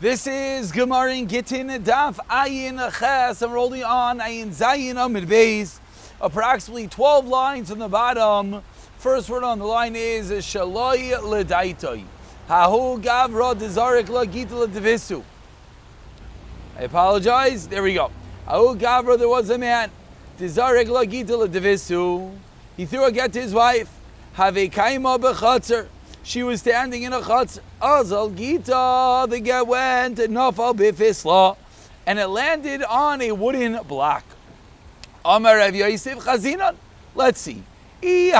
This is Gemara in Gittin, Daf Ayin Ches. I'm rolling on Ayin Zayin Amid Beis, approximately 12 lines on the bottom. First word on the line is Shaloi L'Daitoi. Hahu Gavra Dezarik La Gittin L'Devisu. I apologize. There we go. Hahu Gavra, there was a man. Dezarik La Gittin L'Devisu. He threw a get to his wife. Have Kaima B'Chatzer. She was standing in a chutz. Azal Gita, the get went nafal b'fisla, and it landed on a wooden block. Amar Rav Yosef Chazinan. Let's see. If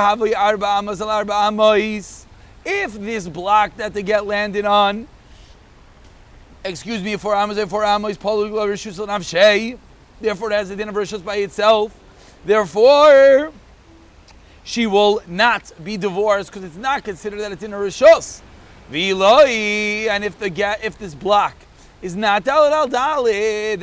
this block that the get landed on, 4 amos and 4 amos, therefore it has a din of rishus by itself. Therefore, she will not be divorced because it's not considered that it's in a rishos. V'iloi, and if this block is not daled al daled,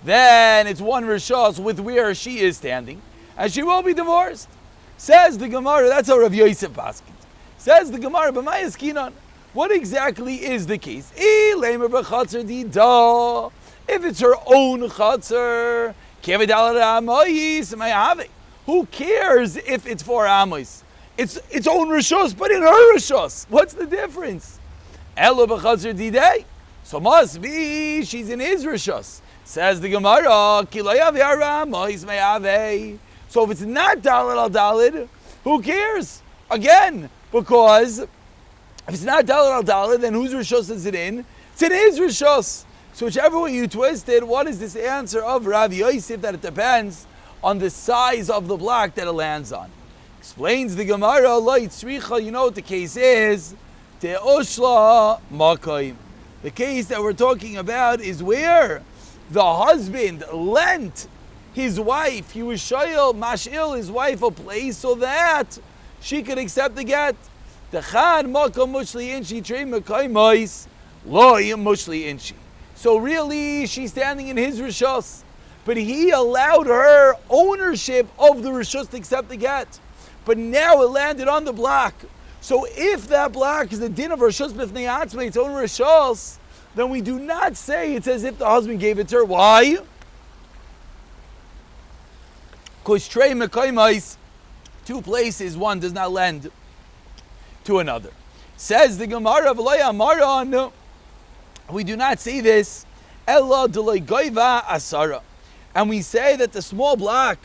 then it's one rishos with where she is standing, and she will be divorced. Says the Gemara. That's how Rav Yosef paskins. Says the Gemara, b'mayas kinon. What exactly is the case? If it's her own chatzar, who cares if it's 4 amos? It's its own rishos, but in her rishos. What's the difference? Elo b'chazer didei. So must be she's in his rishos. Says the Gemara, so if it's not daled al daled, who cares? Again, because if it's not daled al daled, then whose rishos is it in? It's in his rishos. So whichever way you twist it, what is this answer of Rav Yosef that it depends on the size of the block that it lands on? Explains the Gemara, you know what the case is? The case that we're talking about is where the husband lent his wife, he was mash'il his wife a place so that she could accept the get. So really, she's standing in his rishos, but he allowed her ownership of the rishos to accept the get. But now it landed on the block. So if that block is the din of rishos b'fnei atzmei, its own rishos, then we do not say it's as if the husband gave it to her. Why? Because trei mekaymais, 2 places, one does not lend to another. Says the Gemara, v'lo yamaran, we do not say this, ella d'lo goiva asara. And we say that the small block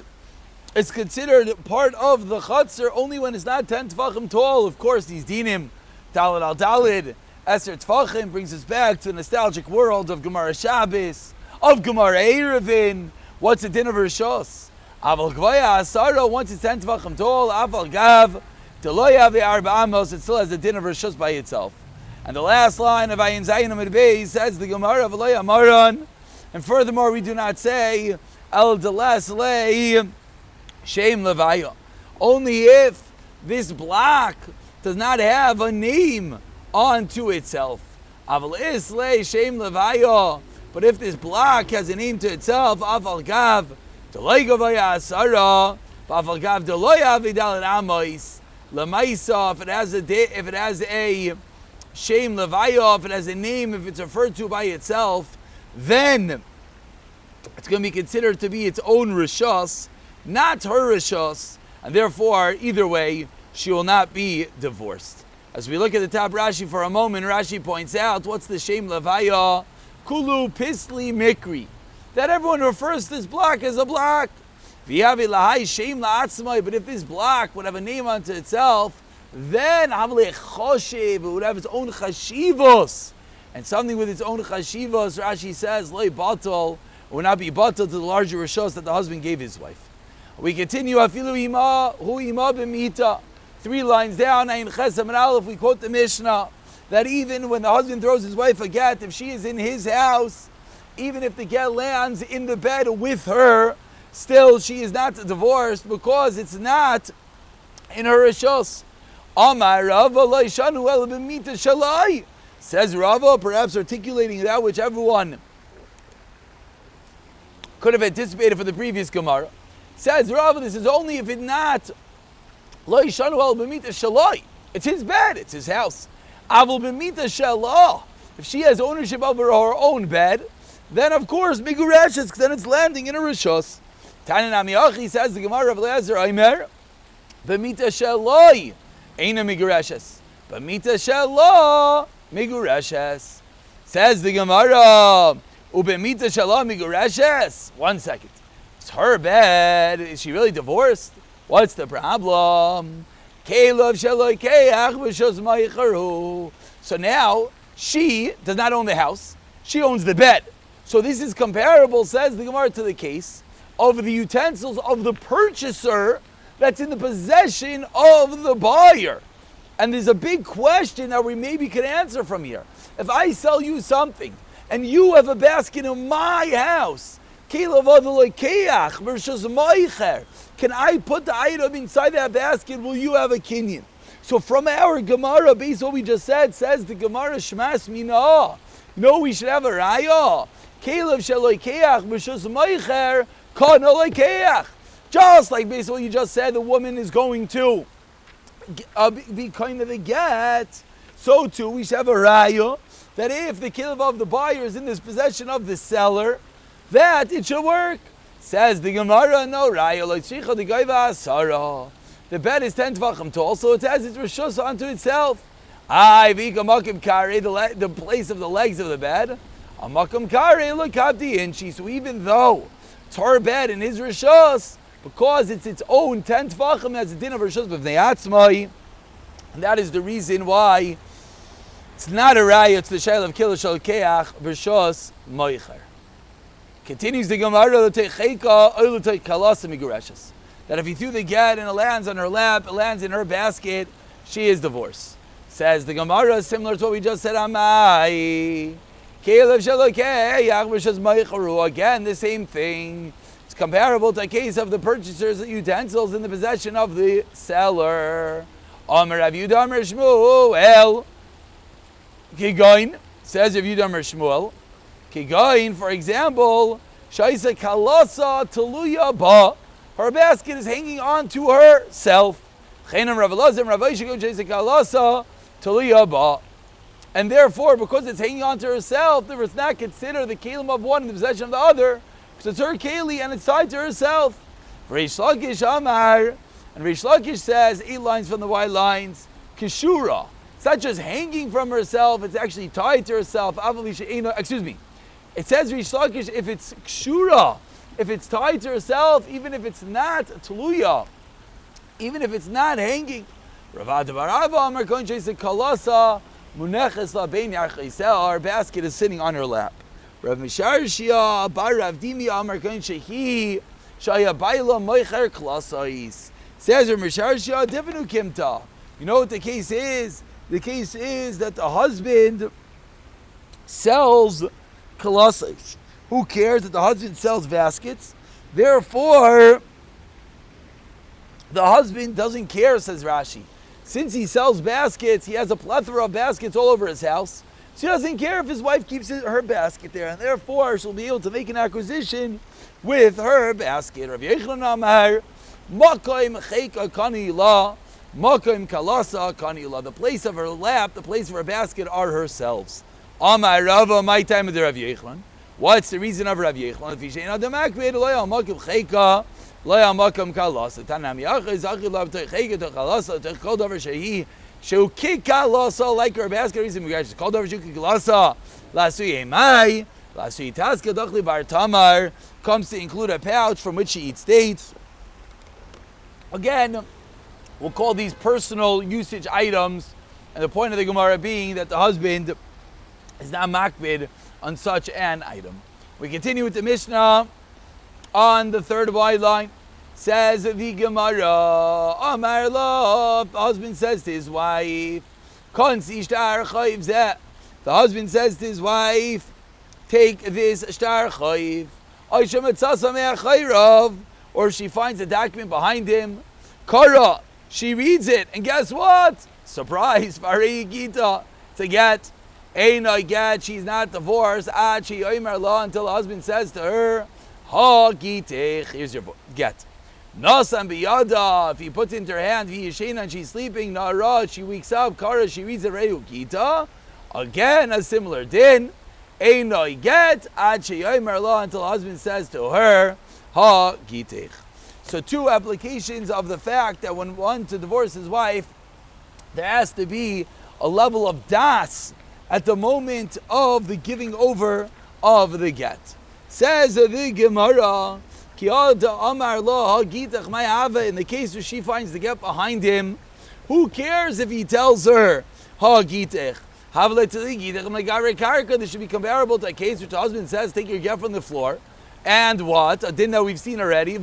is considered part of the chutzner only when it's not 10 tefachim tall. Of course, these dinim, daled al daled, eser tefachim, brings us back to the nostalgic world of Gemara Shabbos, of Gemara Erevin. What's the din of rishos? Aval gvaya asara, once it's 10 tefachim tall, aval gav, d'lo yavi arba amos, it still has the din of rishos by itself. And the last line of Ayin Zayin Amid Beis says the Gemara, v'lo yamaran, and furthermore we do not say el delas lei Shem Levaya. Only if this block does not have a name onto itself. Aval Isle Shem Levaya. But if this block has a name to itself, Aval Gav Deloy Gavaya Asara, Aval Gav Deloy Avidal Amois Lamaisa. If it has a Shem Levaya, if it has a name, if it's referred to by itself, then it's going to be considered to be its own rishos, not her rishos, and therefore, either way, she will not be divorced. As we look at the top Rashi for a moment, Rashi points out, what's the Shem Levaya? Kulu Pisli Mikri. That everyone refers to this block as a block. V'yavi lahai Shem la'atzmai. But if this block would have a name unto itself, then Havle Choshev, it would have its own chashivos. And something with its own chashivos, Rashi says, Loi Batal, would not be batal to the larger rishos that the husband gave his wife. We continue, Afilu ima, hu ima b'mita. 3 lines down, Ayin Chesam and Aleph, we quote the Mishnah, that even when the husband throws his wife a get, if she is in his house, even if the get lands in the bed with her, still she is not divorced because it's not in her rishos. Amar Rava lo yishanu ela b'mita shalai. Says Rava, perhaps articulating that which everyone could have anticipated for the previous Gemara. Says Rava, this is only if it's not lo yishanu el b'mita shalai. It's his bed, it's his house. Avul b'mita shalah. If she has ownership over her own bed, then of course migureshes, because then it's landing in a rishos. Tanan Amiyachi says the Gemara of Eliezer Aimer, b'mita sheloi eina migureshes, b'mita shelo migureshes. Says the Gemara, ub'mita shelo migureshes. 1 second. It's her bed. Is she really divorced? What's the problem? So now, she does not own the house. She owns the bed. So this is comparable, says the Gemara, to the case of the utensils of the purchaser that's in the possession of the buyer. And there's a big question that we maybe could answer from here. If I sell you something, and you have a basket in my house, can I put the item inside that basket? Will you have a kinyan? So from our Gemara, based on what we just said, says the Gemara, Shmas Mina. No, we should have a raya. Just like based on what you just said, the woman is going to be kind of a get. So too, we should have a raya that if the kilev of the buyer is in this possession of the seller, that it should work. Says the Gemara, no raya loitzricha the gaiva asara. The bed is 10 tvachim tall, so it has its rishus unto itself. I vika makim kare, the place of the legs of the bed. A makim kare lokabdi inchi. So even though it's her bed and his rishus, because it's its own 10 tvachim, has a din of rishus b'vnei atzmai, and that is the reason why it's not a raya. It's the shayla of kila shal keach rishus moicher. Continues the Gemara, that if he threw the get and it lands on her lap, it lands in her basket, she is divorced. Says the Gemara, similar to what we just said, Amai. Again, the same thing. It's comparable to a case of the purchaser's utensils in the possession of the seller. Amar Rav Yudah Amar Shmuel. Kigoin, says Rav Yudah Amar Shmuel. Kigain, for example, Shaisa Kalasa Taluya Ba. Her basket is hanging on to herself. And therefore, because it's hanging on to herself, there is not considered the kelim of one in the possession of the other, because it's her keli and it's tied to herself. Reish Lakish Amar, and Reish Lakish says 8 lines from the white lines. Kishura. It's not just hanging from herself; it's actually tied to herself. Excuse me. It says Rish Lakish, if it's kshura, if it's tied to herself, even if it's not tluya, even if it's not hanging. Our basket is sitting on her lap. Rav Misharshia bar Rav Dimi Amar Kohen Shehi Shaya Baila Moicher Klasais. Says Rav Misharshia Divinu Kimta. You know what the case is? The case is that the husband sells Klasais. Who cares that the husband sells baskets? Therefore, the husband doesn't care, says Rashi. Since he sells baskets, he has a plethora of baskets all over his house. So he doesn't care if his wife keeps her basket there, and therefore she'll be able to make an acquisition with her basket. Rav Yechon Amar, Makoim Cheika Kanila, Makoim Kalasa Kanila. The place of her lap, the place of her basket are herselves. Amar Rava, my time of the Rav Yechon. What's the reason of Rav Yechon? If he says, "Adamakved loya makom cheka, loya makom kalasa." Tanam yachis achil to cheka to kalasa to kol davar shehi shu kikalasa like her basket. Reason we got kol davar shu kikalasa lasui emai lasui taska dachli bar tamar comes to include a pouch from which she eats dates. Again, we'll call these personal usage items, and the point of the Gemara being that the husband is not makbid on such an item. We continue with the Mishnah on the third wide line. Says the Gemara, Amar lo, the husband says to his wife, Concise shtar chayiv zeh. The husband says to his wife, take this shtar chayiv. Or she finds a document behind him. Kara, she reads it, and guess what? Surprise, Fari Gita. It's a get. Eina get, she's not divorced. She omer la, until the husband says to her, Ha gitech, here's your get. Nasan biyada, if he puts it into her hand, v'yishena, and she's sleeping, nara, she wakes up, kara, she reads it, reyu gita. Again, a similar din. Einoi get ad sheyomer lo, until husband says to her, ha gitich. So two applications of the fact that when one to divorce his wife, there has to be a level of das at the moment of the giving over of the get. Says the Gemara, in the case where she finds the get behind him, who cares if he tells her, ha gitich? This should be comparable to a case which the husband says, take your get from the floor. And what? A din that we've seen already. It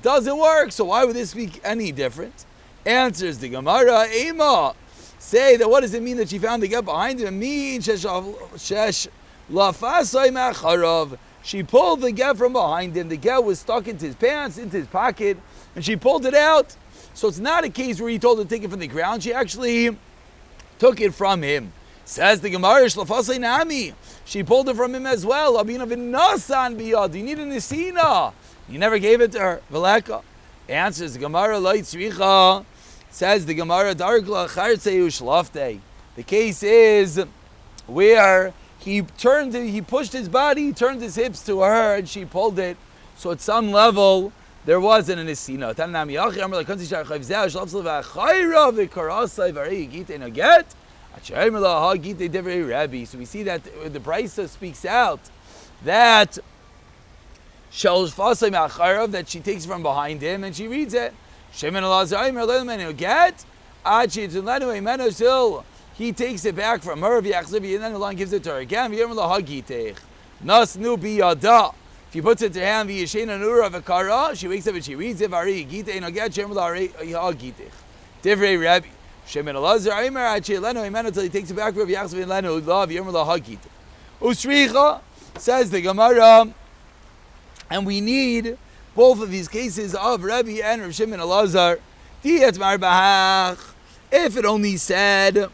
doesn't work, so why would this be any different? Answers the Gemara, Ema. Say that what does it mean that she found the get behind him? She pulled the get from behind him. The get was stuck into his pants, into his pocket, and she pulled it out. So it's not a case where he told her to take it from the ground. She actually took it from him. Says the Gemara, she pulled it from him as well. Do you need a nisina? You never gave it to her. Answers the Gemara, says the Gemara, the case is where he pushed his body, turned his hips to her, and she pulled it. So at some level, there wasn't a nisina. So we see that the Brisa speaks out that that she takes from behind him and she reads it. He takes it back from her, and then the line gives it to her again. If he puts it to her hand, she wakes up and she reads it. Divrei Rabbi. Until he takes it back from Usricha, says the Gemara, and we need both of these cases of Rabbi and Rav Shimon Elazar. If it only said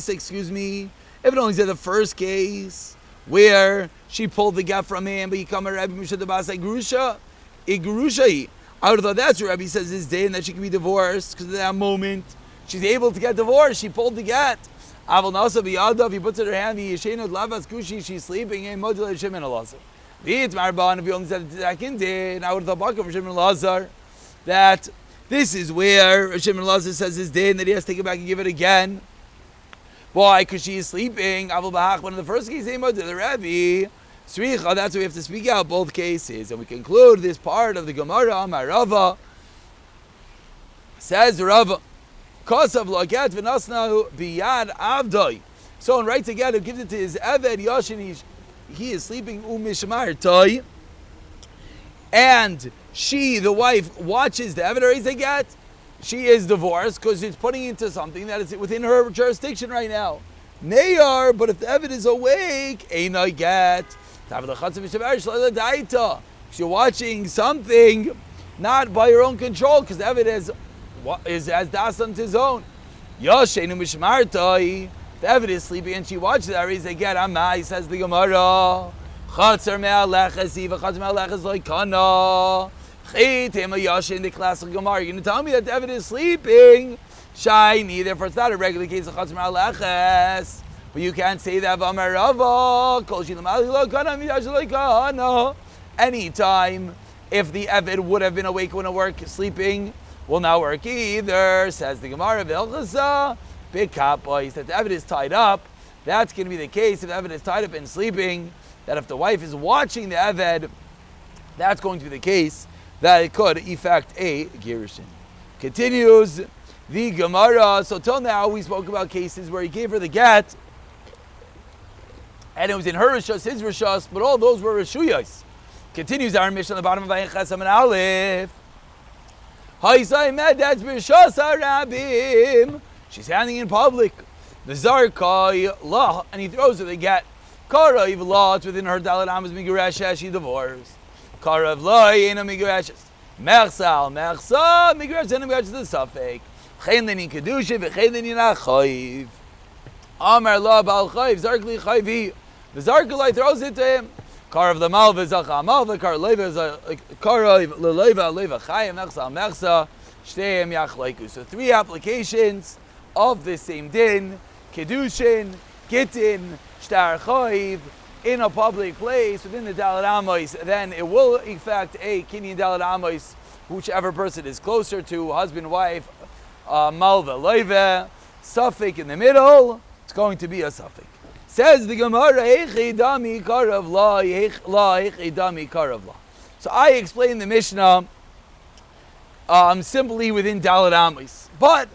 excuse me, if it only said the first case where she pulled the get from him, but he come a Rabbi Mishad Basai Grusha, Igrusha. I would have thought that's what Rabbi says this day, and that she can be divorced because at that moment she's able to get divorced. She pulled the get. Aval Nasa biyadav, he puts it in her hand. V'yeshenot lavas kushi, she's sleeping. And modulate Shimon Elazar. V'yit marban, if you only said the second day, and I would have thought for Shimon Elazar that this is where Shimon Elazar says his day, and that he has to take it back and give it again. Why? Because she is sleeping. Aval bahach. But in the first case, the Rabbi. Sricha, that's why we have to speak out both cases. And we conclude this part of the Gemara, my Rava. Says Rava, Kosav lo'aget v'nasnahu biyad avdoi. So and writes again, who gives it to his Eved Yashin, he is sleeping umishmar toy. And she, the wife, watches the Eved raise a get. She is divorced because she's putting into something that is within her jurisdiction right now. Neyar, but if the Eved is awake, ain't get. You're watching something not by your own control, because the Eved is as das on his own. Yoshenu mishmartai. The Eved is sleeping and she watches that. He get amai, says the Gemara. Chatzer me'aleches, eva chatzer me'aleches loikana. Chitim a in the classic Gemara. You're going to tell me that the Eved is sleeping? Shiny, therefore it's not a regular case of chatzer me'aleches. But you can't say that. Anytime, if the Eved would have been awake when at work, sleeping, will not work either. Says the Gemara, big kapois, that the Eved is tied up. That's going to be the case if the Eved is tied up and sleeping. That if the wife is watching the Eved, that's going to be the case that it could effect a girushin. Continues the Gemara. So till now we spoke about cases where he gave her the get, and it was in her rishos, his rishos, but all those were rishuyos. Continues our mission on the bottom of Vayin Chesam and Aleph. She's handing in public. The Zarkai la, and he throws her the get. Karav la, it's within her dalet amos migareshes, she divorced. Karav la, ain't migareshes. Mechsal, migareshes, and migareshes the suffix. Chen lenin kedusha, v'chen lenin achayiv. Amar la bal chayiv, Zarkli chayvi. The Zarkai throws it to him. Karav the malva zacha malva, karav leva leva chayim, mechsa mechsa. Shteim yachleiku. So 3 applications of the same din, kedushin, gittin, shtar chayv, in a public place within the Dalet Amos, then it will affect a kinyan Dalet Amos, whichever person is closer to husband, wife, malva, loive, suffix in the middle. It's going to be a suffix. Says the Gemara, Eichi dami karav la, eichi dami karav la. So I explained the Mishnah simply within Dalet Amos, but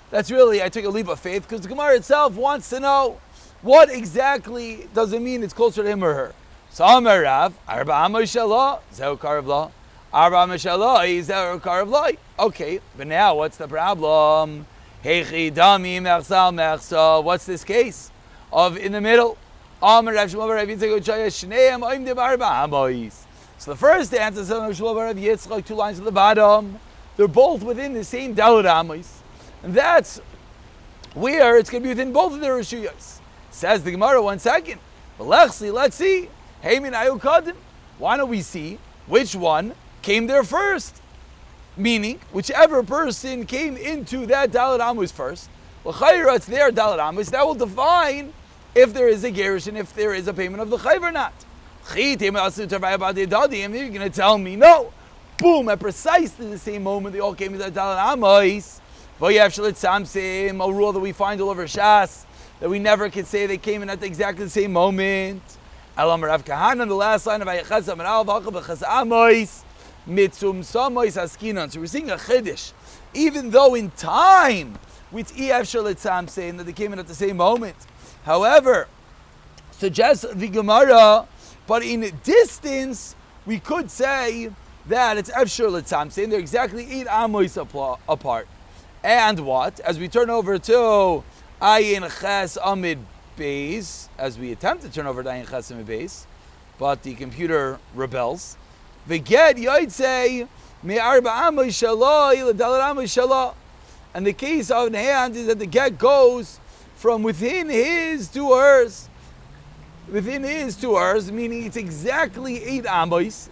that's really, I took a leap of faith because the Gemara itself wants to know what exactly does it mean it's closer to him or her. So Amar Rav, Arba Amos Shalah, Zeu Karav La. Arba Amos Shalah, Zeu Karav La. Okay, but now what's the problem? Heichi Dami Mechsal Mechsa. What's this case of in the middle? Amar Rav Shmuel Rav Yitzchak Ochaya Shneim Oimdim Arba Amos. So the first answer is Rav Shmuel Rav Yitzchak, 2 lines at the bottom. They're both within the same Dalet Amos. And that's where it's going to be within both of their Rishuyos. Says the Gemara, 1 second. Let's see. Why don't we see which one came there first? Meaning, whichever person came into that Dalet Amos first, it's their Dalet Amos, that will define if there is a gerish and if there is a payment of the chayv or not. You're going to tell me, no. Boom, at precisely the same moment they all came into that Dalet Amos. A rule that we find all over Shas, that we never can say they came in at exactly the same moment. Elam Rav Kahana, the last line of Ayachazam and Al-Vacha B'Chaz Amois, Mitzum Samois Askinan. So we're seeing a Chiddush. Even though in time, with E.F. Shalitzam saying that they came in at the same moment. However, suggests the Gemara, but in distance, we could say that it's F. Shalitzam saying they're exactly 8 Amois apart. And what? As we turn over to Ayin Ches Amid Beis, as we attempt to turn over to Ayin Ches Amid Beis, but the computer rebels. V'get Yotzei me'arba Amos Shaloi l'dalet Amos Shaloi. And the case of hand is that the get goes from within his to hers. Within his to hers, meaning it's exactly 8 Amos.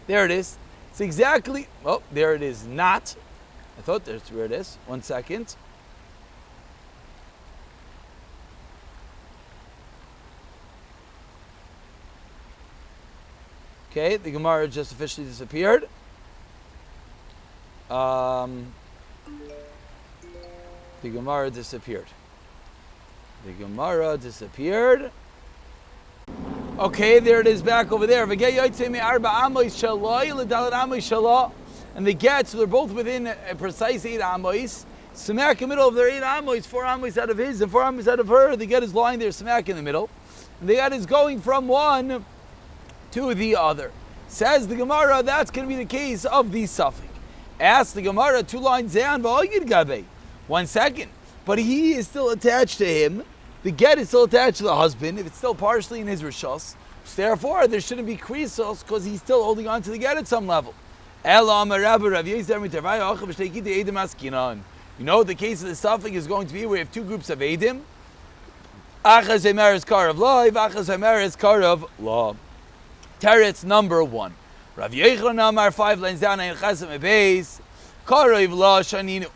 There it is. It's exactly, oh, there it is not. I thought that's where it is. 1 second. Okay, the Gemara just officially disappeared. The Gemara disappeared. Okay, there it is back over there. And the get, so they're both within a precise 8 amos. Smack in the middle of their 8 amos, 4 amos out of his and 4 amos out of her. The get is lying there, smack in the middle. And the get is going from one to the other. Says the Gemara, that's going to be the case of the suffix. Ask the Gemara, 2 lines down, 1 second. But he is still attached to him. The get is still attached to the husband, if it's still partially in his rishos. So therefore, there shouldn't be krisos because he's still holding on to the get at some level. You know, the case of the suffix is going to be where we have 2 groups of Eidim. Achaz Emer is kar of law, Achaz Emer is kar of law. Teretz number 1. Rav Yechon Amar 5 lines down in Chesem Ebeis. Karev la shaninu.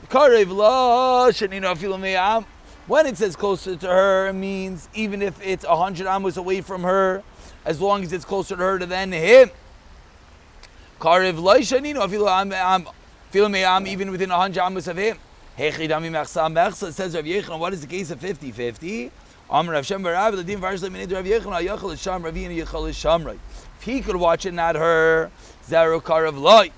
Karev la shaninu afilu me'am. When it says closer to her, it means even if it's 100 amos away from her, as long as it's closer to her than him. Karev la shaninu afilu me'am, even within 100 amos of him. Hechidami mechsa mechsa. It says Rav Yechon, what is the case of 50-50? If he could watch it, not her, Zero Karav Loi.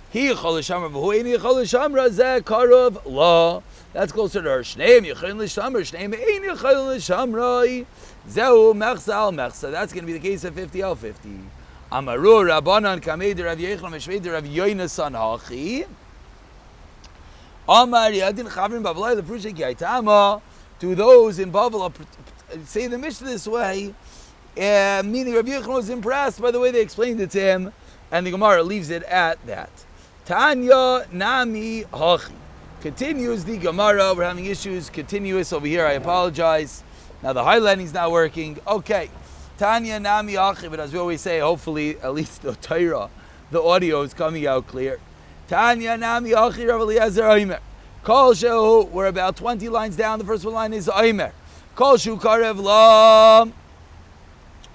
He Choleshamra, but who ain't Choleshamra, Zeh Karav Law. That's closer to her. Shneim Yechol Lishamra, Shneim ain't Yechol Lishamra. Zehu Mechsal Mechsa. That's going to be the case of 50-50. Amaru Rabbanan Kamei Rav Yechon Meshvei Rav Yoinasan Hachi. Amar Yadin Chavrin Babalai the Prushik Yaitama. To those in Bavel, say the Mishnah this way, meaning Rabbi Yechon was impressed by the way they explained it to him, and the Gemara leaves it at that. Tanya Nami Hachi. Continues the Gemara, we're having issues, continuous over here, I apologize. Now the highlighting's not working. Okay, Tanya Nami Hachi, but as we always say, hopefully, at least the Torah, the audio is coming out clear. Tanya Nami Achi Rav Eliezer Omer. Kol Shehu, we're about 20 lines down. The first one line is Omer. Kol Shehu Karev La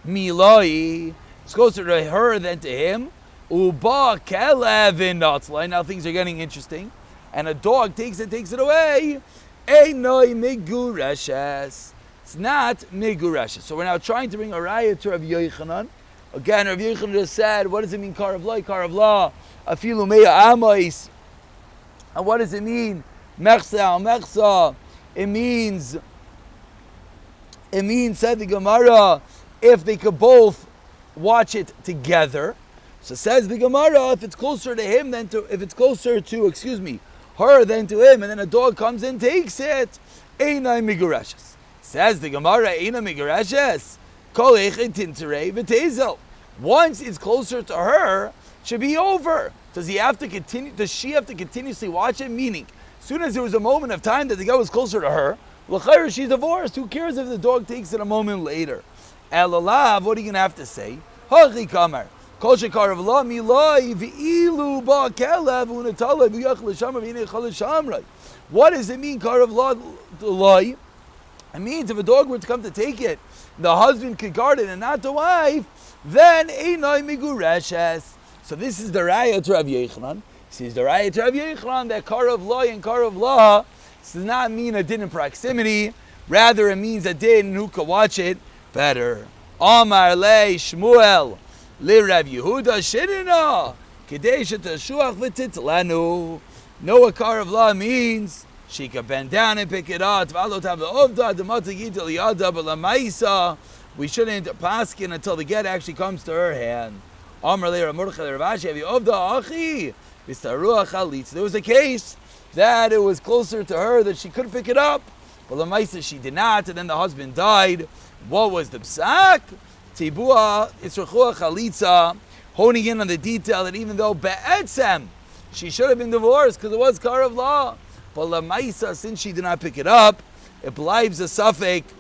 Miloi. It's closer to her than to him. Uba Kelev in Natzlai. Now things are getting interesting. And a dog takes it away. Einoi Migureshes. It's not Migureshes. So we're now trying to bring a raya to Rav Yochanan. Again, Rav Yochanan just said, what does it mean, Karav La? Karav La, Afilu Meya Amais. And what does it mean? Mechsa al Mechsa. It means, said the Gemara, if they could both watch it together. So says the Gemara, if it's closer to him than to, her than to him, and then a dog comes and takes it, Einai Migureshes. Says the Gemara, Einai Migureshes. Kol Echid Tinterei V'Tezel. Once it's closer to her, it should be over. Does she have to continuously watch it? Meaning, as soon as there was a moment of time that the guy was closer to her, l'chayr, she's divorced. Who cares if the dog takes it a moment later? Elalav, what are you going to have to say? Hachi kamar. Kol shekarav la milai v'ilu ba kelev unatalev v'yach l'shamra v'inei chal l'shamra. What does it mean, karav la? It means if a dog were to come to take it, the husband could guard it and not the wife, then einai migureshes. So this is the raya to Rav Yochanan. This is the raya to Rav Yochanan that karav la and karav la does not mean a din in proximity. Rather, it means a din who could watch it better. Amar le Shmuel le Rav Yehuda shirina kedei shetashuach v'titlanu. Know what karav la means? She could bend down and pick it up. We shouldn't paskin until the get actually comes to her hand. There was a case that it was closer to her that she couldn't pick it up, but Lamaisa she did not, and then the husband died. What was the psak? Tibua Itzrachua Chalitza, honing in on the detail that even though Be'etzem she should have been divorced because it was karav la, but Lamaisa, since she did not pick it up, it blives a suffix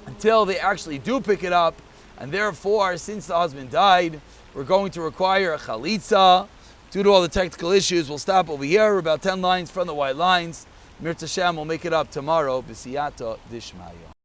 until they actually do pick it up, and therefore, since the husband died, we're going to require a chalitza. Due to all the technical issues, we'll stop over here. We're about 10 lines from the white lines. Mirza Shem will make it up tomorrow. B'siyata dishmaya.